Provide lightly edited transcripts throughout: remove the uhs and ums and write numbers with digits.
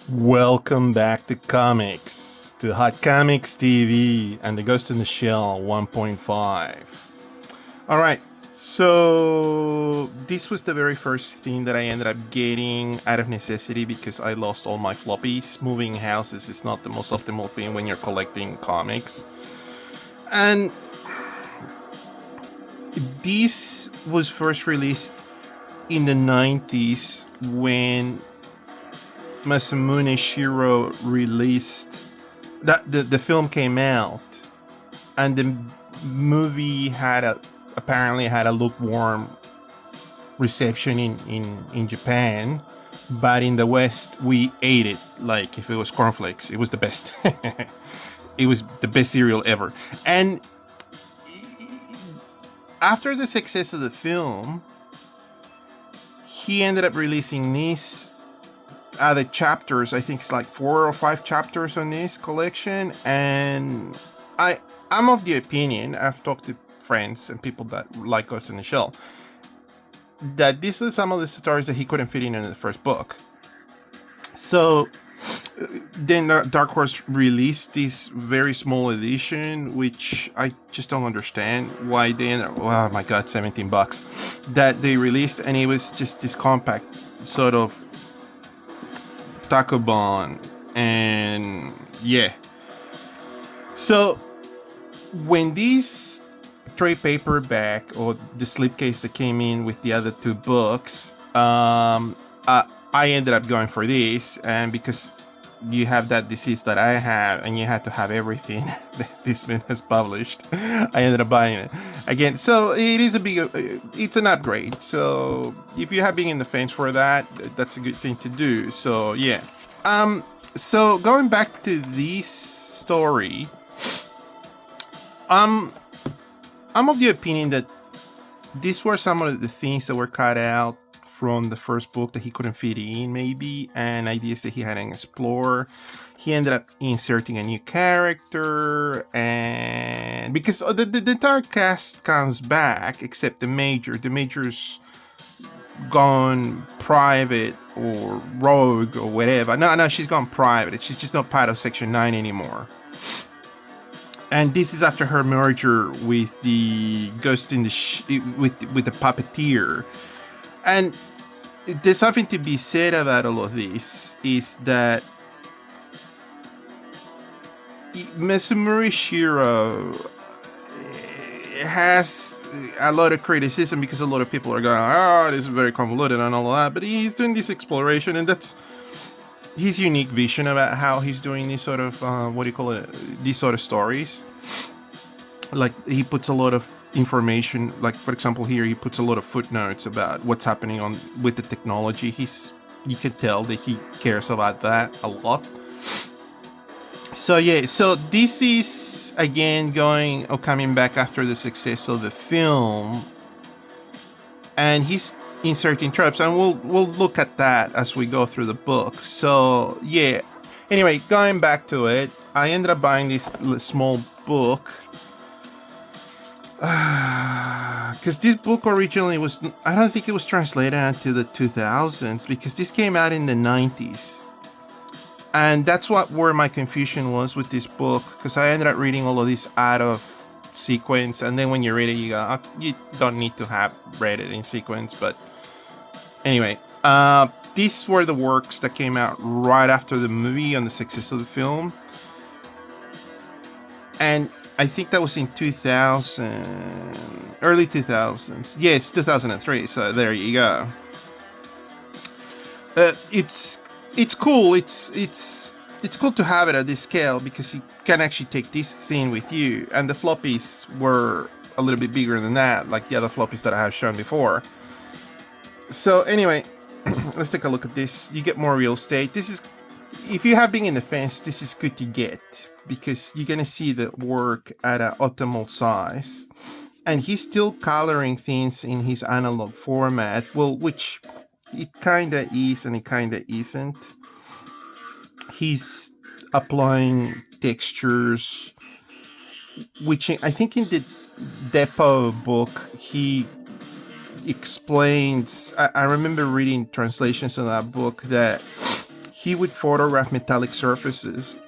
Welcome back to comics, to Hot Comics TV and the Ghost in the Shell 1.5. All right, so this was the very first thing that I ended up getting out of necessity because I lost all my floppies. Moving houses is not the most optimal thing when you're collecting comics. And this was first released in the 90s when Masamune Shirow released that the film came out, and the movie apparently had a lukewarm reception in Japan, but in the West we ate it like if it was cornflakes. It was the best. It was the best cereal ever. And after the success of the film, he ended up releasing these other chapters. I think it's like 4 or 5 chapters on this collection, and I'm of the opinion, I've talked to friends and people that like Ghost in the Shell, that these are some of the stories that he couldn't fit in the first book. So then Dark Horse released this very small edition, which I just don't understand why they ended up, oh my god, $17 that they released, and it was just this compact sort of Takobon. And yeah, so when this trade paperback or the slipcase that came in with the other 2 books, I ended up going for this, and because you have that disease that I have and you had to have everything that this man has published, I ended up buying it again. So it is it's an upgrade. So if you have been in the fence for that, that's a good thing to do. So yeah. So going back to this story, I'm of the opinion that these were some of the things that were cut out from the first book that he couldn't fit in, maybe, and ideas that he hadn't explored. He ended up inserting a new character, and because the entire cast comes back except the Major. The Major's gone private or rogue or whatever. No, she's gone private. She's just not part of Section 9 anymore. And this is after her merger with the Ghost in the with the Puppeteer. And there's something to be said about all of this, is that Masamune Shirow has a lot of criticism because a lot of people are going, oh, this is very convoluted and all of that, but he's doing this exploration, and that's his unique vision about how he's doing these sort of these sort of stories. Like, he puts a lot of information, like for example here he puts a lot of footnotes about what's happening with the technology. You can tell that he cares about that a lot. So yeah, so this is again coming back after the success of the film, and he's inserting tropes, and we'll look at that as we go through the book. So yeah, anyway, going back to it, I ended up buying this small book because this book originally I don't think it was translated until the 2000s, because this came out in the 90s. And that's where my confusion was with this book, because I ended up reading all of this out of sequence, and then when you read it, you go, oh, you don't need to have read it in sequence. But anyway, these were the works that came out right after the movie and the success of the film. And I think that was in 2000, early 2000s. Yeah, it's 2003, so there you go. It's cool. It's cool to have it at this scale, because you can actually take this thing with you. And the floppies were a little bit bigger than that, like the other floppies that I have shown before. So anyway, let's take a look at this. You get more real estate. This is, if you have been in the fence, this is good to get, because you're gonna see the work at an optimal size. And he's still coloring things in his analog format, well, which it kinda is and it kinda isn't. He's applying textures, which I think in the Depot book he explains. I remember reading translations of that book that he would photograph metallic surfaces,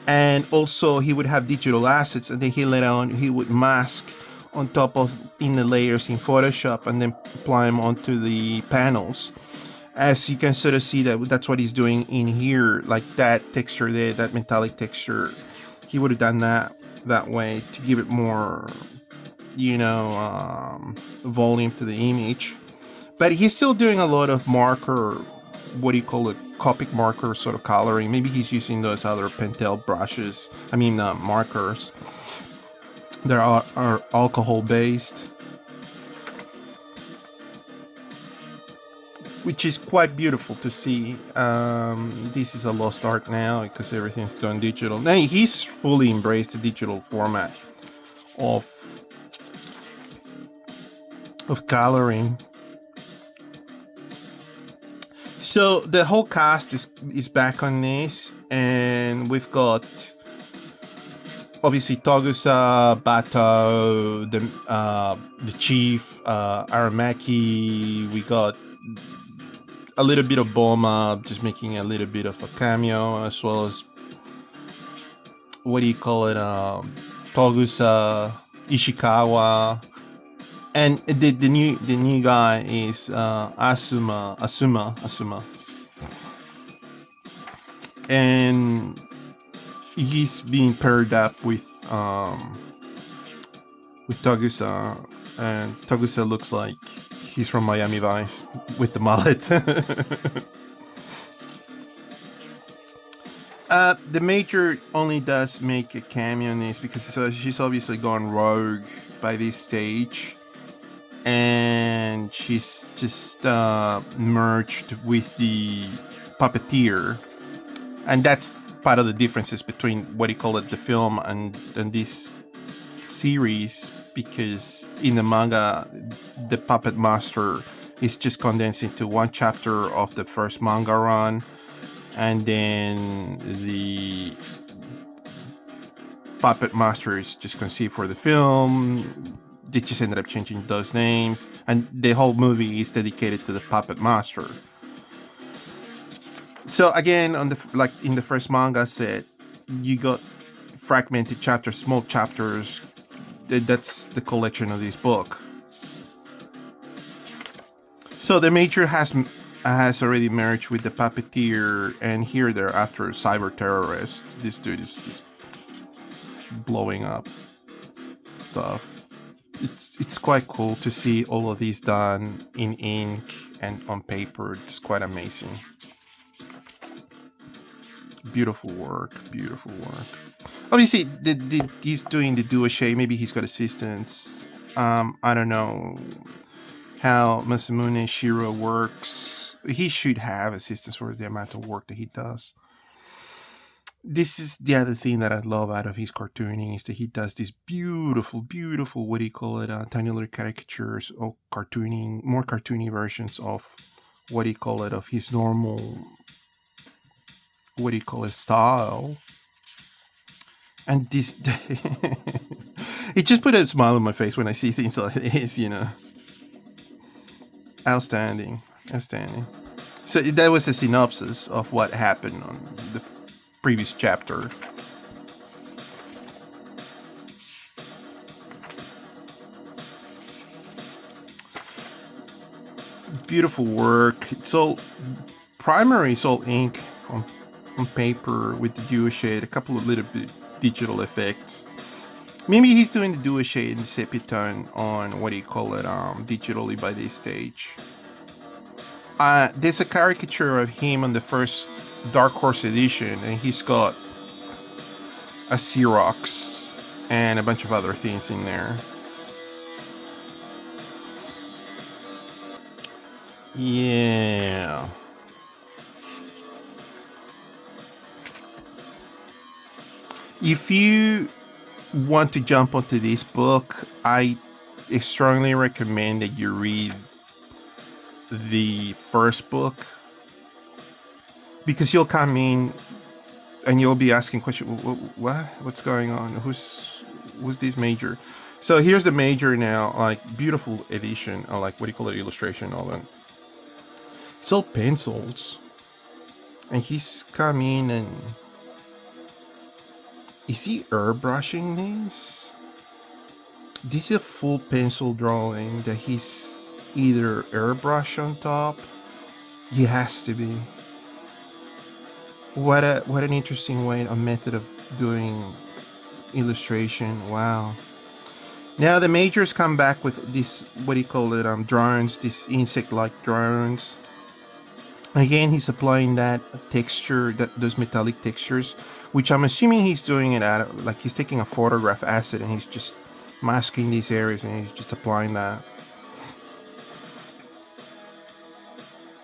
and also he would have digital assets, and then he would mask on top of inner layers in Photoshop and then apply them onto the panels. As you can sort of see, that's what he's doing in here, like that texture there, that metallic texture. He would have done that way to give it more, volume to the image. But he's still doing a lot of marker, what do you call it, Copic marker sort of coloring. Maybe he's using those other Pentel brushes, markers. They are alcohol based, which is quite beautiful to see. This is a lost art now because everything's gone digital. Now he's fully embraced the digital format of coloring. So the whole cast is back on this, and we've got obviously Togusa, Bato, the chief, Aramaki. We got a little bit of Boma, just making a little bit of a cameo, as well as Togusa, Ishikawa, and the new guy is Asuma, and he's being paired up with Togusa, and Togusa looks like he's from Miami Vice with the mullet. The Major only does make a cameo in this because she's obviously gone rogue by this stage, and she's just merged with the puppeteer, and that's part of the differences between the film and this series, because in the manga the puppet master is just condensed into one chapter of the first manga run, and then the puppet master is just conceived for the film. They just ended up changing those names, and the whole movie is dedicated to the puppet master. So again, in the first manga set, you got fragmented chapters, small chapters. That's the collection of this book. So the Major has already merged with the puppeteer, and here they're after cyber terrorists. This dude is blowing up stuff. It's quite cool to see all of these done in ink and on paper. It's quite amazing. Beautiful work. Obviously, he's doing the duo-shade. Maybe he's got assistants. I don't know how Masamune Shirow works. He should have assistants for the amount of work that he does. This is the other thing that I love out of his cartooning, is that he does these beautiful, tiny little caricatures or more cartoony versions of of his normal, style. And this, it just put a smile on my face when I see things like this, Outstanding. So that was a synopsis of what happened on the previous chapter. Beautiful work. It's all ink on paper with the duo shade, a couple of little bit digital effects. Maybe he's doing the duo shade and the sepia tone on digitally by this stage. There's a caricature of him on the first Dark Horse edition, and he's got a Xerox and a bunch of other things in there. Yeah. If you want to jump onto this book, I strongly recommend that you read the first book, because you'll come in and you'll be asking questions. What's going on? Who's this Major? So here's the Major now, beautiful edition, or illustration of it. It's all pencils. And he's coming and is he airbrushing this? This is a full pencil drawing that he's either airbrush on top. He has to be. What an interesting way, a method of doing illustration. Wow. Now the majors come back with this, what do you call it, drones, these insect-like drones. Again, he's applying that texture, those metallic textures, which I'm assuming he's doing it out of, like he's taking a photograph acid and he's just masking these areas and he's just applying that.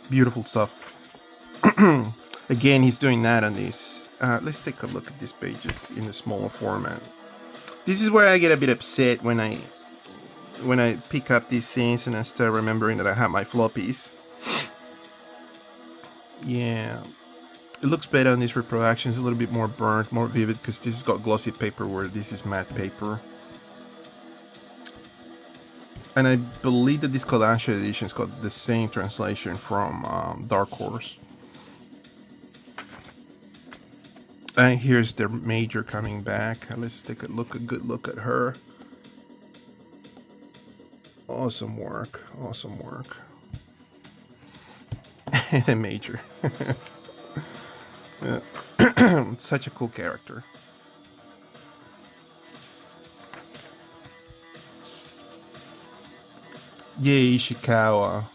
Beautiful stuff. Again, he's doing that on these. Let's take a look at these pages in a smaller format. This is where I get a bit upset when I pick up these things and I start remembering that I have my floppies. Yeah, it looks better on these reproductions, a little bit more burnt, more vivid, because this has got glossy paper where this is matte paper. And I believe that this Kodansha edition's got the same translation from Dark Horse. And here's their major coming back. Let's take a good look at her. Awesome work, awesome work. The major. Such a cool character. Yay, Ishikawa.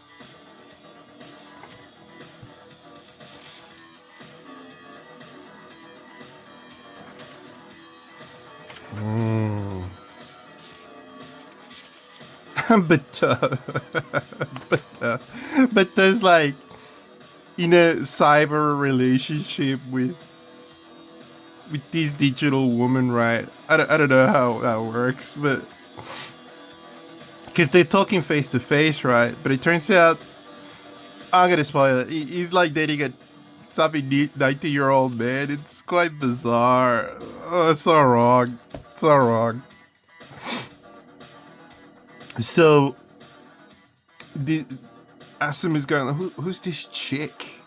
but there's like in a cyber relationship with this digital woman, right? I don't know how that works, but because they're talking face to face, right? But it turns out, I'm gonna spoil it. He's like dating a something 90-year-old man. It's quite bizarre. Oh, it's so wrong. So wrong. So the Asumi's going, who's this chick?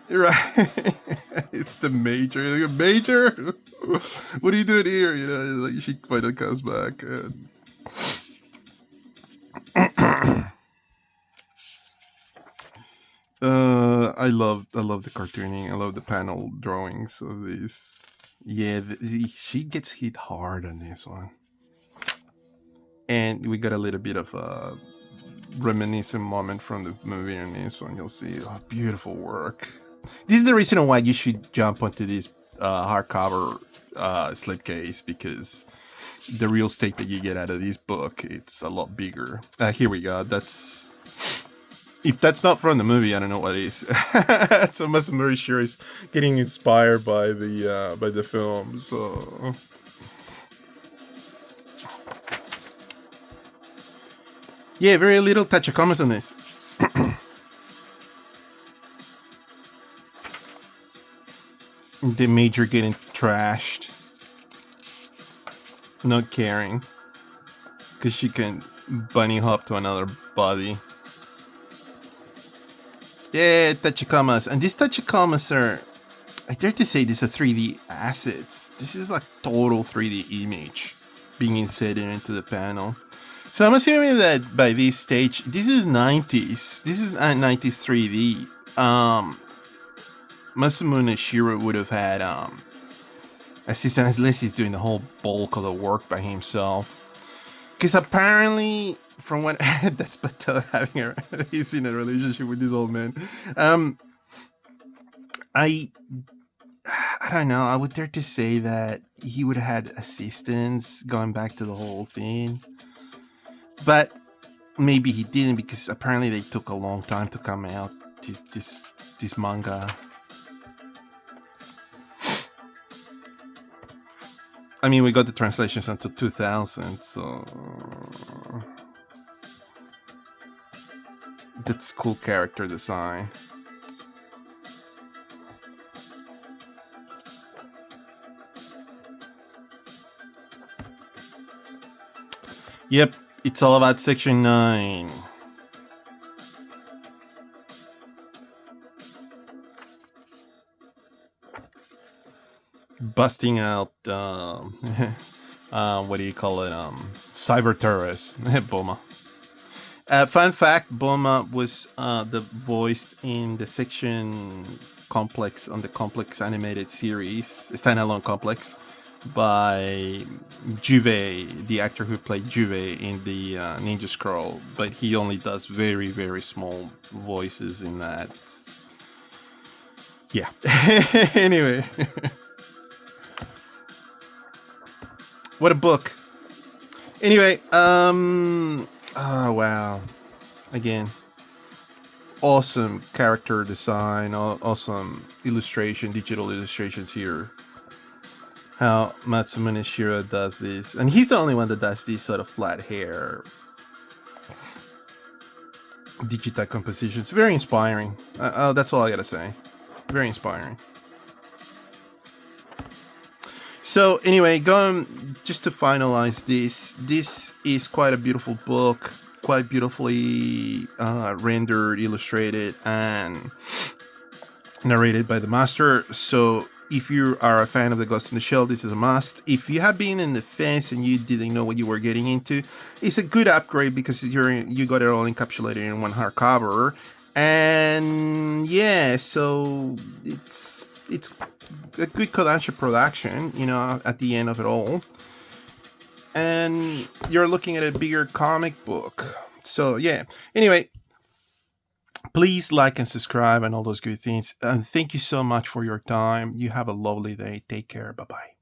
Right? It's the major. Like, major? What are you doing here? You know, like she finally comes back. And I love the cartooning. I love the panel drawings of these. Yeah, she gets hit hard on this one. And we got a little bit of a reminiscent moment from the movie on this one. You'll see, beautiful work. This is the reason why you should jump onto this hardcover slipcase, because the real estate that you get out of this book, it's a lot bigger. Here we go. That's, if that's not from the movie, I don't know what is. So Masamune sure is getting inspired by the film. So yeah, very little touch of comments on this. The major getting trashed, not caring, because she can bunny hop to another body. Yeah, Tachikamas. And these Tachikamas are, I dare to say, these are 3D assets. This is like total 3D image being inserted into the panel. So I'm assuming that by this stage, this is 90s. This is 90s 3D. Masamune Shirow would have had assistant, unless he's doing the whole bulk of the work by himself. Because apparently, from what that's Batel having he's in a relationship with this old man. I don't know. I would dare to say that he would have had assistants going back to the whole thing, but maybe he didn't, because apparently they took a long time to come out. This manga. I mean, we got the translations until 2000, so that's cool character design. Yep, it's all about Section 9. busting out what do you call it? Cyber terrorists. Boma. Fun fact: Boma was the voiced in the section complex on the complex animated series, standalone complex, by Juve, the actor who played Juve in the Ninja Scroll. But he only does very, very small voices in that. Yeah. Anyway, what a book. Anyway, oh wow. Again, awesome character design, awesome illustration, digital illustrations here. How Masamune Shirow does this. And he's the only one that does these sort of flat hair digital compositions. Very inspiring. That's all I gotta say. Very inspiring. So anyway, going just to finalize this is quite a beautiful book, quite beautifully rendered, illustrated, and narrated by the master. So if you are a fan of the Ghost in the Shell, this is a must. If you have been in the fence and you didn't know what you were getting into, it's a good upgrade because you got it all encapsulated in one hardcover. And yeah, so it's a good Kodansha production, you know, at the end of it all. And you're looking at a bigger comic book. So yeah. Anyway, please like and subscribe and all those good things. And thank you so much for your time. You have a lovely day. Take care. Bye-bye.